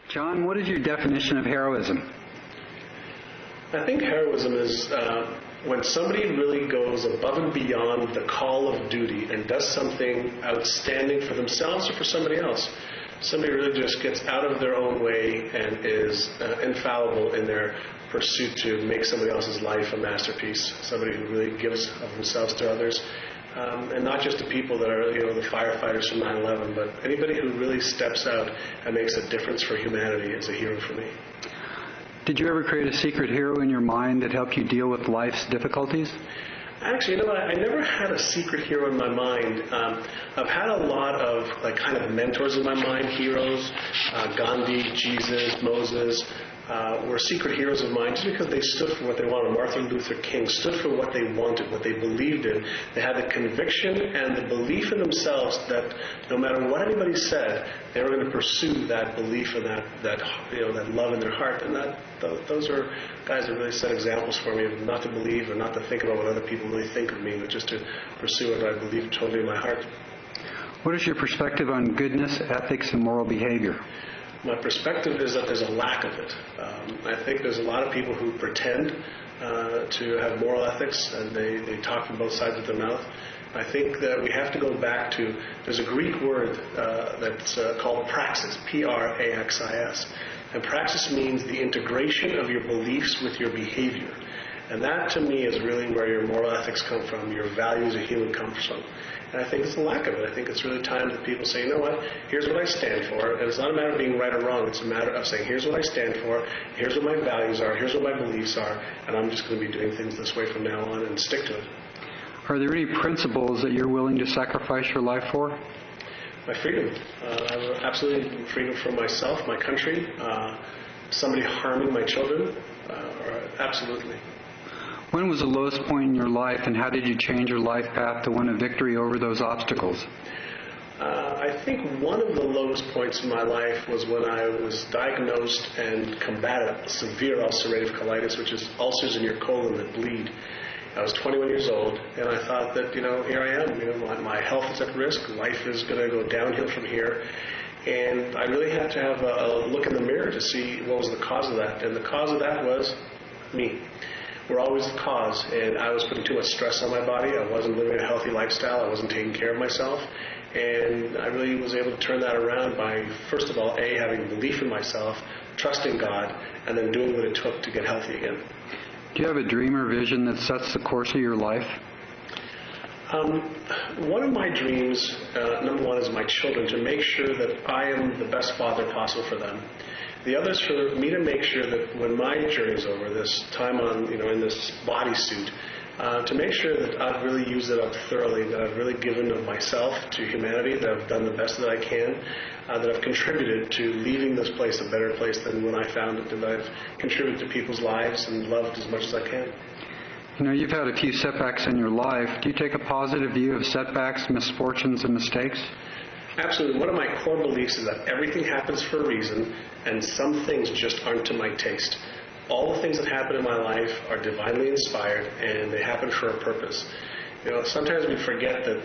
John, what is your definition of heroism? I think heroism is when somebody really goes above and beyond the call of duty and does something outstanding for themselves or for somebody else. Somebody really just gets out of their own way and is infallible in their pursuit to make somebody else's life a masterpiece. Somebody who really gives of themselves to others. And not just the people that are, the firefighters from 9/11, but anybody who really steps out and makes a difference for humanity is a hero for me. Did you ever create a secret hero in your mind that helped you deal with life's difficulties? Actually, I never had a secret hero in my mind. I've had a lot of kind of mentors in my mind, heroes, Gandhi, Jesus, Moses, were secret heroes of mine just because they stood for what they wanted. Martin Luther King stood for what they wanted, what they believed in. They had the conviction and the belief in themselves that no matter what anybody said, they were going to pursue that belief and that love in their heart. And those are guys that really set examples for me of not to believe or not to think about what other people really think of me, but just to pursue what I believe totally in my heart. What is your perspective on goodness, ethics, and moral behavior? My perspective is that there's a lack of it. I think there's a lot of people who pretend to have moral ethics, and they talk from both sides of their mouth. I think that we have to go back to, there's a Greek word that's called praxis, P-R-A-X-I-S. And praxis means the integration of your beliefs with your behavior. And that, to me, is really where your moral ethics come from, your values as a human comes from. And I think it's a lack of it. I think it's really time that people say, you know what, here's what I stand for. And it's not a matter of being right or wrong. It's a matter of saying, here's what I stand for, here's what my values are, here's what my beliefs are, and I'm just going to be doing things this way from now on and stick to it. Are there any principles that you're willing to sacrifice your life for? My freedom. I have absolutely freedom from myself, my country, somebody harming my children, absolutely. When was the lowest point in your life, and how did you change your life path to win a victory over those obstacles? I think one of the lowest points in my life was when I was diagnosed and combated severe ulcerative colitis, which is ulcers in your colon that bleed. I was 21 years old, and I thought that, here I am, my health is at risk, life is going to go downhill from here. And I really had to have a look in the mirror to see what was the cause of that. And the cause of that was me. We're always the cause, and I was putting too much stress on my body. I wasn't living a healthy lifestyle. I wasn't taking care of myself, and I really was able to turn that around by, first of all, having belief in myself, trusting God, and then doing what it took to get healthy again. Do you have a dream or vision that sets the course of your life? One of my dreams, number one, is my children, to make sure that I am the best father possible for them. The other is for me to make sure that when my journey is over, this time on, in this bodysuit, to make sure that I've really used it up thoroughly, that I've really given of myself to humanity, that I've done the best that I can, that I've contributed to leaving this place a better place than when I found it, and that I've contributed to people's lives and loved as much as I can. You've had a few setbacks in your life. Do you take a positive view of setbacks, misfortunes, and mistakes? Absolutely. One of my core beliefs is that everything happens for a reason, and some things just aren't to my taste. All the things that happen in my life are divinely inspired, and they happen for a purpose. Sometimes we forget that,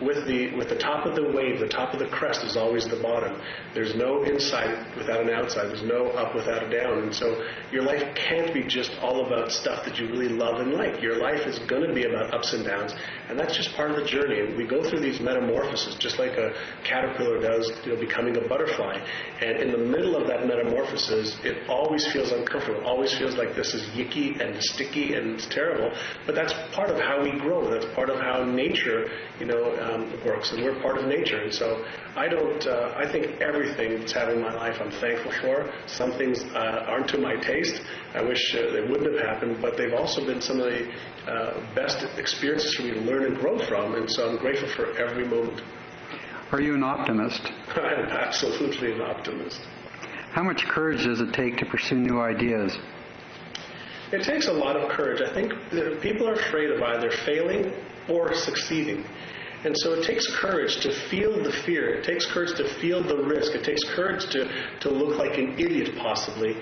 with the top of the wave, the top of the crest is always the bottom. There's no inside without an outside. There's no up without a down. And so your life can't be just all about stuff that you really love and like. Your life is going to be about ups and downs, and that's just part of the journey. And we go through these metamorphoses, just like a caterpillar does, becoming a butterfly. And in the middle of that metamorphosis, it always feels uncomfortable. It always feels like this is yicky and sticky and it's terrible. But that's part of how we grow. That's part of how nature, works, and we're part of nature. And so I think everything that's happening in my life I'm thankful for. Some things aren't to my taste. I wish they wouldn't have happened, but they've also been some of the best experiences for me to learn and grow from, and so I'm grateful for every moment. Are you an optimist? I'm absolutely an optimist. How much courage does it take to pursue new ideas? It takes a lot of courage. I think that people are afraid of either failing or succeeding. And so it takes courage to feel the fear. It takes courage to feel the risk. It takes courage to look like an idiot possibly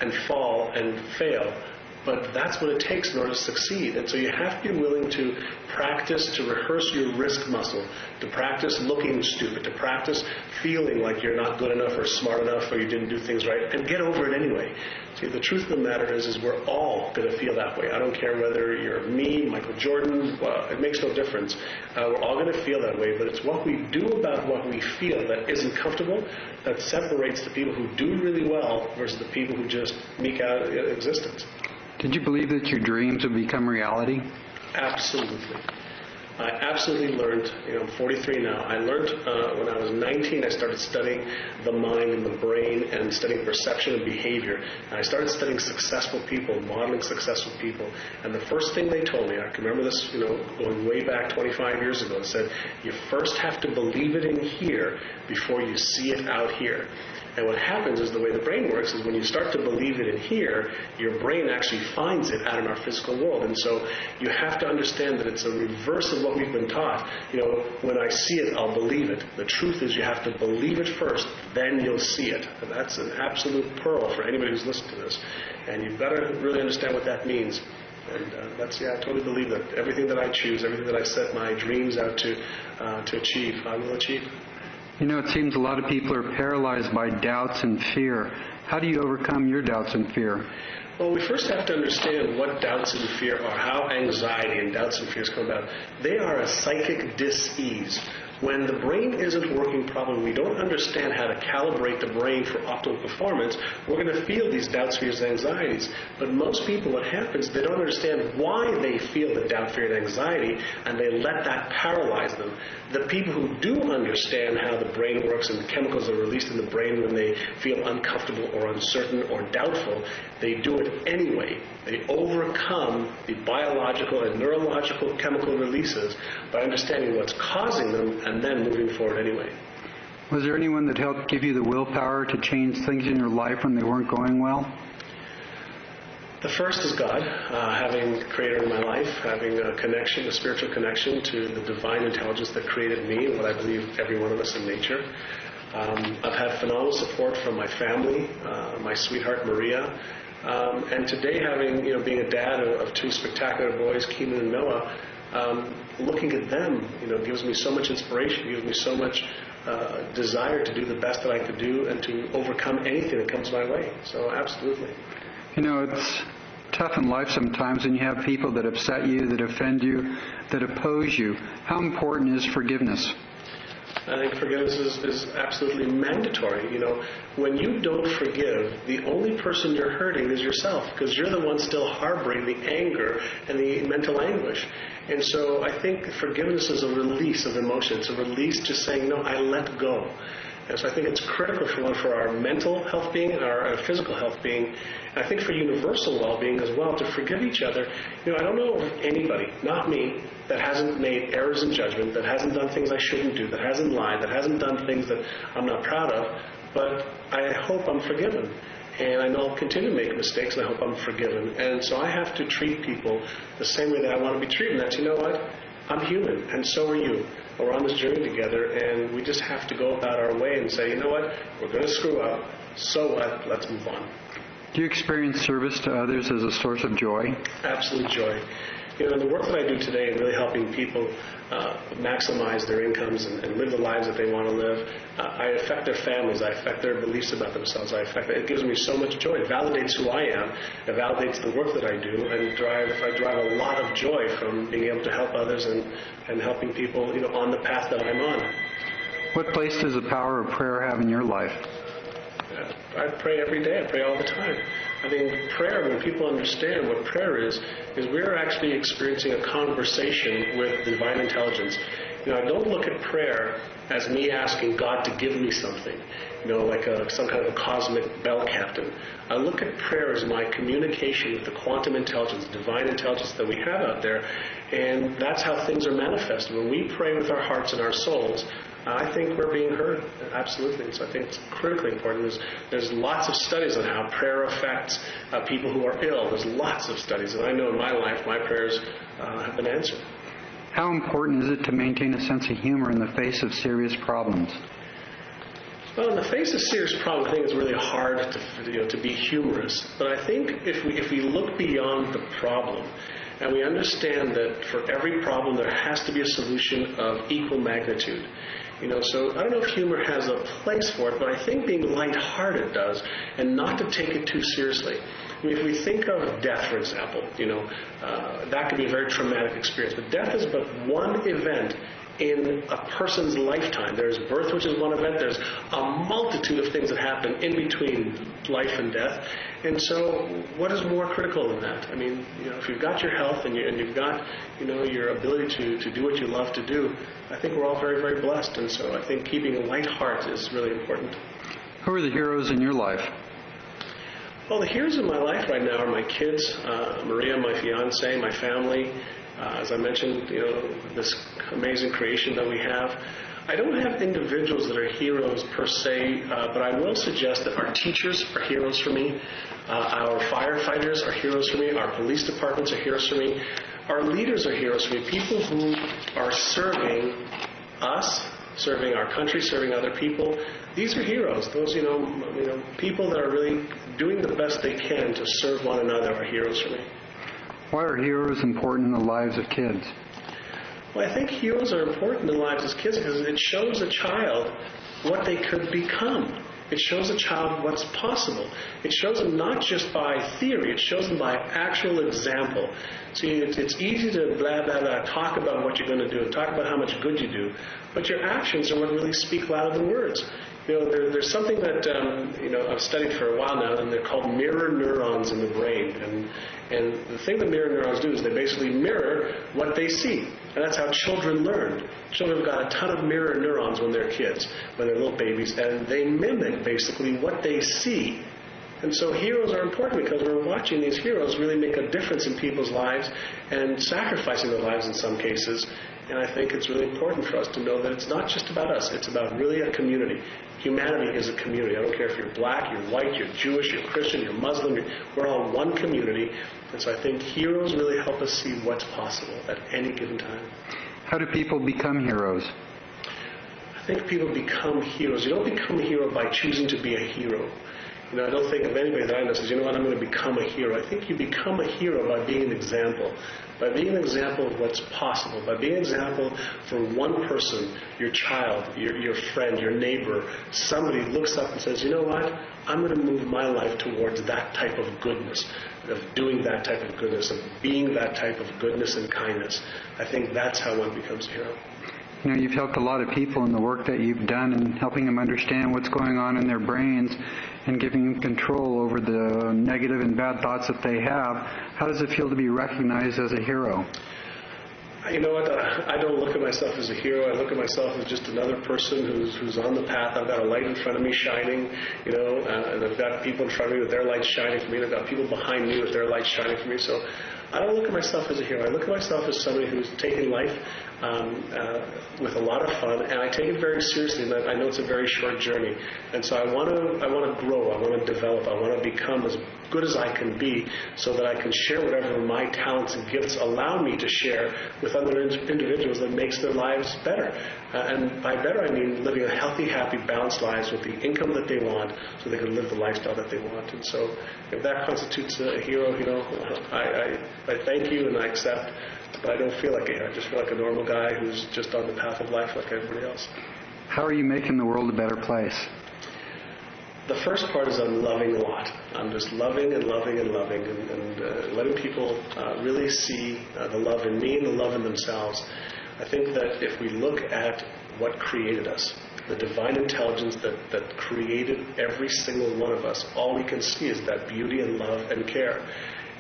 and fall and fail. but that's what it takes in order to succeed. And so you have to be willing to practice, to rehearse your risk muscle, to practice looking stupid, to practice feeling like you're not good enough or smart enough or you didn't do things right, and get over it anyway. See, the truth of the matter is we're all going to feel that way. I don't care whether you're me, Michael Jordan, it makes no difference. We're all going to feel that way, but it's what we do about what we feel that isn't comfortable that separates the people who do really well versus the people who just eke out existence. Did you believe that your dreams would become reality? Absolutely. I absolutely learned, I'm 43 now, I learned when I was 19, I started studying the mind and the brain and studying perception and behavior. And I started studying successful people, modeling successful people. And the first thing they told me, I can remember this, going way back 25 years ago, it said, you first have to believe it in here before you see it out here. And what happens is the way the brain works is when you start to believe it in here, your brain actually finds it out in our physical world. And so you have to understand that it's a reverse of what we've been taught. When I see it, I'll believe it. The truth is you have to believe it first, then you'll see it. And that's an absolute pearl for anybody who's listening to this. And you've got to really understand what that means. And I totally believe that everything that I choose, everything that I set my dreams out to achieve, I will achieve. It seems a lot of people are paralyzed by doubts and fear. How do you overcome your doubts and fear? Well, we first have to understand what doubts and fear are, how anxiety and doubts and fears come about. They are a psychic dis-ease. When the brain isn't working properly, we don't understand how to calibrate the brain for optimal performance, we're going to feel these doubts, fears, and anxieties. But most people, what happens, they don't understand why they feel the doubt, fear, and anxiety, and they let that paralyze them. The people who do understand how the brain works and the chemicals are released in the brain when they feel uncomfortable or uncertain or doubtful, they do it anyway. They overcome the biological and neurological chemical releases by understanding what's causing them and then moving forward anyway. Was there anyone that helped give you the willpower to change things in your life when they weren't going well? The first is God, having the Creator in my life, having a connection, a spiritual connection to the divine intelligence that created me and what I believe every one of us in nature. I've had phenomenal support from my family, my sweetheart Maria, and today being a dad of two spectacular boys, Keenan and Noah, looking at them, gives me so much inspiration, gives me so much desire to do the best that I could do and to overcome anything that comes my way. So absolutely. It's tough in life sometimes when you have people that upset you, that offend you, that oppose you. How important is forgiveness? I think forgiveness is absolutely mandatory. When you don't forgive, the only person you're hurting is yourself, because you're the one still harboring the anger and the mental anguish. And so I think forgiveness is a release of emotion. It's a release to saying, no, I let go. And so I think it's critical for our mental health being and our physical health being. And I think for universal well-being as well, to forgive each other. I don't know of anybody, not me, that hasn't made errors in judgment, that hasn't done things I shouldn't do, that hasn't lied, that hasn't done things that I'm not proud of. But I hope I'm forgiven. And I know I'll continue to make mistakes, and I hope I'm forgiven. And so I have to treat people the same way that I want to be treated. That's, I'm human, and so are you. We're on this journey together, and we just have to go about our way and say, we're going to screw up, so what? Let's move on. Do you experience service to others as a source of joy? Absolute joy. In the work that I do today in really helping people maximize their incomes and live the lives that they want to live, I affect their families, I affect their beliefs about themselves, it gives me so much joy. It validates who I am, it validates the work that I do, and I drive a lot of joy from being able to help others and helping people on the path that I'm on. What place does the power of prayer have in your life? I pray every day. I pray all the time. I think prayer, when people understand what prayer is we're actually experiencing a conversation with divine intelligence. I don't look at prayer as me asking God to give me something, like some kind of a cosmic bell captain. I look at prayer as my communication with the quantum intelligence, divine intelligence that we have out there, and that's how things are manifested. When we pray with our hearts and our souls, I think we're being heard, absolutely. And so I think it's critically important. There's lots of studies on how prayer affects people who are ill. There's lots of studies, and I know in my life my prayers have been answered. How important is it to maintain a sense of humor in the face of serious problems? Well, in the face of serious problems, I think it's really hard to be humorous. But I think if we look beyond the problem, and we understand that for every problem there has to be a solution of equal magnitude. So I don't know if humor has a place for it, but I think being lighthearted does, and not to take it too seriously. I mean, if we think of death, for example, that could be a very traumatic experience. But death is but one event in a person's lifetime. There's birth, which is one event. There's a multitude of things that happen in between life and death. And so what is more critical than that? I mean, if you've got your health and you've got, your ability to do what you love to do, I think we're all very, very blessed. And so I think keeping a light heart is really important. Who are the heroes in your life? Well, the heroes in my life right now are my kids, Maria, my fiance, my family. As I mentioned, this amazing creation that we have. I don't have individuals that are heroes per se, but I will suggest that our teachers are heroes for me. Our firefighters are heroes for me. Our police departments are heroes for me. Our leaders are heroes for me. People who are serving us, serving our country, serving other people. These are heroes. Those, people that are really doing the best they can to serve one another are heroes for me. Why are heroes important in the lives of kids? Well, I think heroes are important in the lives of kids because it shows a child what they could become. It shows a child what's possible. It shows them not just by theory, it shows them by actual example. See, it's easy to blah, blah, blah, talk about what you're going to do and talk about how much good you do, but your actions are what really speak louder than words. There's something that, I've studied for a while now, and they're called mirror neurons in the brain. And the thing that mirror neurons do is they basically mirror what they see. And that's how children learn. Children have got a ton of mirror neurons when they're kids, when they're little babies, and they mimic basically what they see. And so heroes are important because we're watching these heroes really make a difference in people's lives and sacrificing their lives in some cases. And I think it's really important for us to know that it's not just about us. It's about really a community. Humanity is a community. I don't care if you're black, you're white, you're Jewish, you're Christian, you're Muslim. We're all one community. And so I think heroes really help us see what's possible at any given time. How do people become heroes? I think people become heroes. You don't become a hero by choosing to be a hero. I don't think of anybody that I know says, I'm going to become a hero. I think you become a hero by being an example, by being an example of what's possible, by being an example for one person, your child, your friend, your neighbor. Somebody looks up and says, I'm going to move my life towards that type of goodness, of doing that type of goodness, of being that type of goodness and kindness. I think that's how one becomes a hero. You've helped a lot of people in the work that you've done and helping them understand what's going on in their brains and giving them control over the negative and bad thoughts that they have. How does it feel to be recognized as a hero? You know what? I don't look at myself as a hero. I look at myself as just another person who's on the path. I've got a light in front of me shining, and I've got people in front of me with their lights shining for me, and I've got people behind me with their lights shining for me. So I don't look at myself as a hero. I look at myself as somebody who's taking life with a lot of fun, and I take it very seriously. And I know it's a very short journey, and so I want to grow. I want to develop. I want to become as good as I can be, so that I can share whatever my talents and gifts allow me to share with other individuals that makes their lives better. And by better, I mean living a healthy, happy, balanced lives with the income that they want, so they can live the lifestyle that they want. And so, if that constitutes a hero, I thank you and I accept. But I don't feel like a hero. I just feel like a normal guy who's just on the path of life like everybody else. How are you making the world a better place? The first part is I'm loving a lot. I'm just loving and loving and loving and letting people really see the love in me and the love in themselves. I think that if we look at what created us, the divine intelligence that created every single one of us, all we can see is that beauty and love and care.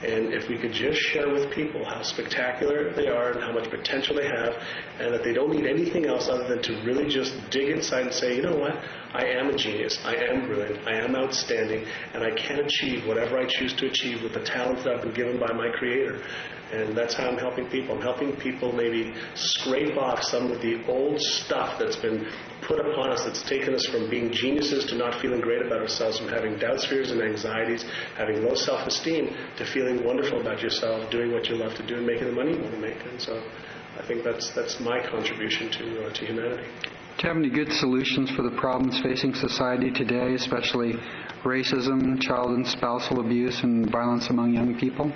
And if we could just share with people how spectacular they are and how much potential they have, and that they don't need anything else other than to really just dig inside and say, you know what, I am a genius, I am brilliant, I am outstanding, and I can achieve whatever I choose to achieve with the talents that I've been given by my Creator. And that's how I'm helping people. I'm helping people maybe scrape off some of the old stuff that's been put upon us, that's taken us from being geniuses to not feeling great about ourselves, from having doubts, fears, and anxieties, having low self-esteem, to feeling wonderful about yourself, doing what you love to do, and making the money you want to make. And so I think that's my contribution to humanity. Do you have any good solutions for the problems facing society today, especially racism, child and spousal abuse, and violence among young people?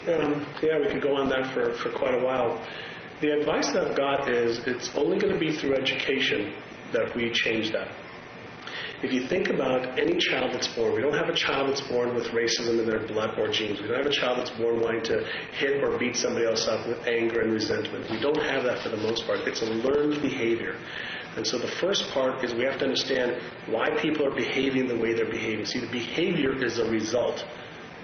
Yeah, we could go on that for quite a while. The advice that I've got is it's only going to be through education that we change that. If you think about any child that's born, we don't have a child that's born with racism in their blood or genes. We don't have a child that's born wanting to hit or beat somebody else up with anger and resentment. We don't have that for the most part. It's a learned behavior. And so the first part is we have to understand why people are behaving the way they're behaving. See, the behavior is a result.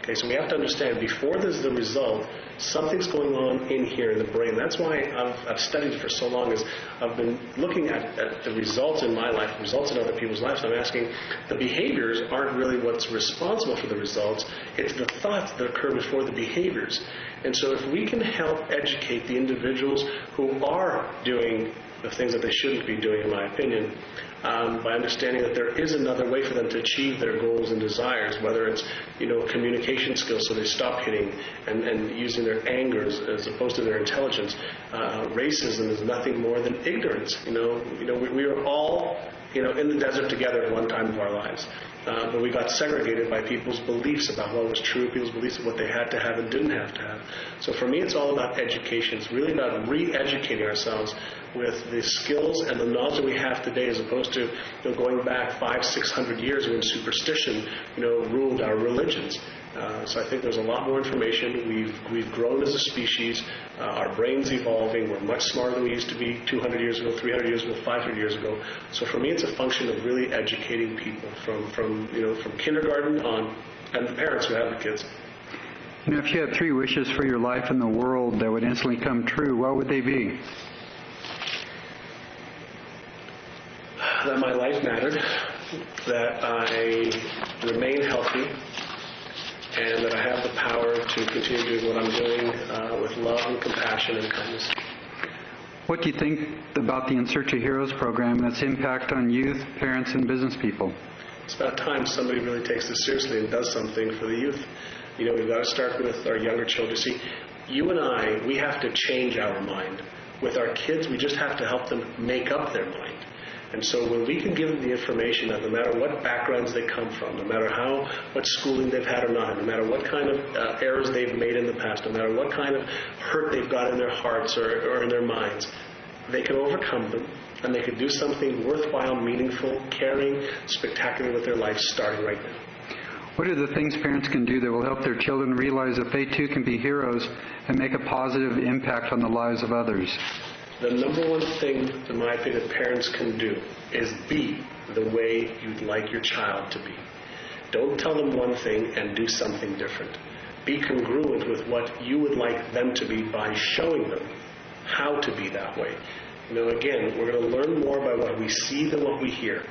Okay, so we have to understand before there's the result, something's going on in here in the brain. That's why I've studied for so long, is I've been looking at the results in my life, results in other people's lives. I'm asking, the behaviors aren't really what's responsible for the results. It's the thoughts that occur before the behaviors. And so if we can help educate the individuals who are doing the things that they shouldn't be doing, in my opinion, by understanding that there is another way for them to achieve their goals and desires, whether it's, communication skills so they stop hitting and using their anger as opposed to their intelligence. Racism is nothing more than ignorance. We were all, in the desert together at one time of our lives. But we got segregated by people's beliefs about what was true, people's beliefs of what they had to have and didn't have to have. So for me, it's all about education. It's really about re-educating ourselves with the skills and the knowledge that we have today, as opposed to going back 500-600 years when superstition, ruled our religions. So I think there's a lot more information. We've grown as a species. Our brain's evolving. We're much smarter than we used to be 200 years ago, 300 years ago, 500 years ago. So for me, it's a function of really educating people from kindergarten on, and the parents who have the kids. If you had 3 wishes for your life in the world that would instantly come true, what would they be? That my life mattered, that I remain healthy, and that I have the power to continue doing what I'm doing with love and compassion and kindness. What do you think about the In Search of Heroes program and its impact on youth, parents, and business people? It's about time somebody really takes this seriously and does something for the youth. We've got to start with our younger children. See, you and I, we have to change our mind. With our kids, we just have to help them make up their mind. And so when we can give them the information that no matter what backgrounds they come from, no matter what schooling they've had or not, no matter what kind of errors they've made in the past, no matter what kind of hurt they've got in their hearts or in their minds, they can overcome them, and they can do something worthwhile, meaningful, caring, spectacular with their life starting right now. What are the things parents can do that will help their children realize that they too can be heroes and make a positive impact on the lives of others? The number one thing, in my opinion, parents can do is be the way you'd like your child to be. Don't tell them one thing and do something different. Be congruent with what you would like them to be by showing them how to be that way. Again, we're going to learn more by what we see than what we hear.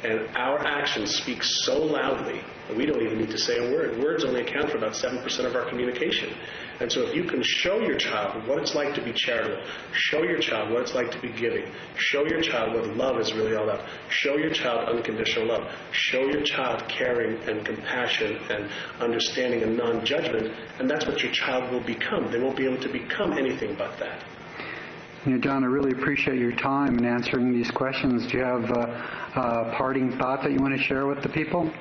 And our actions speak so loudly that we don't even need to say a word. Words only account for about 7% of our communication. And so if you can show your child what it's like to be charitable, show your child what it's like to be giving, show your child what love is really all about, show your child unconditional love, show your child caring and compassion and understanding and non-judgment, and that's what your child will become. They won't be able to become anything but that. John, I really appreciate your time in answering these questions. Do you have a parting thought that you want to share with the people?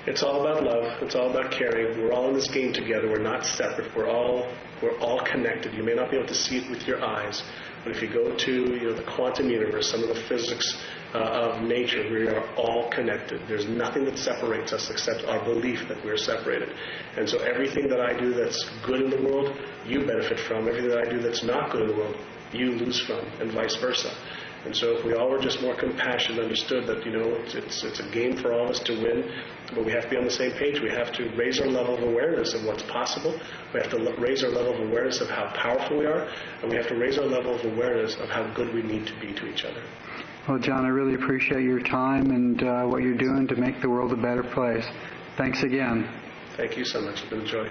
It's all about love. It's all about caring. We're all in this game together. We're not separate. We're all connected. You may not be able to see it with your eyes, but if you go to the quantum universe, some of the physics of nature, we are all connected. There's nothing that separates us except our belief that we're separated. And so everything that I do that's good in the world, you benefit from. Everything that I do that's not good in the world, you lose from, and vice versa. And so if we all were just more compassionate, understood that, it's a game for all of us to win, but we have to be on the same page. We have to raise our level of awareness of what's possible. We have to raise our level of awareness of how powerful we are, and we have to raise our level of awareness of how good we need to be to each other. Well, John, I really appreciate your time and what you're doing to make the world a better place. Thanks again. Thank you so much. It's been a joy.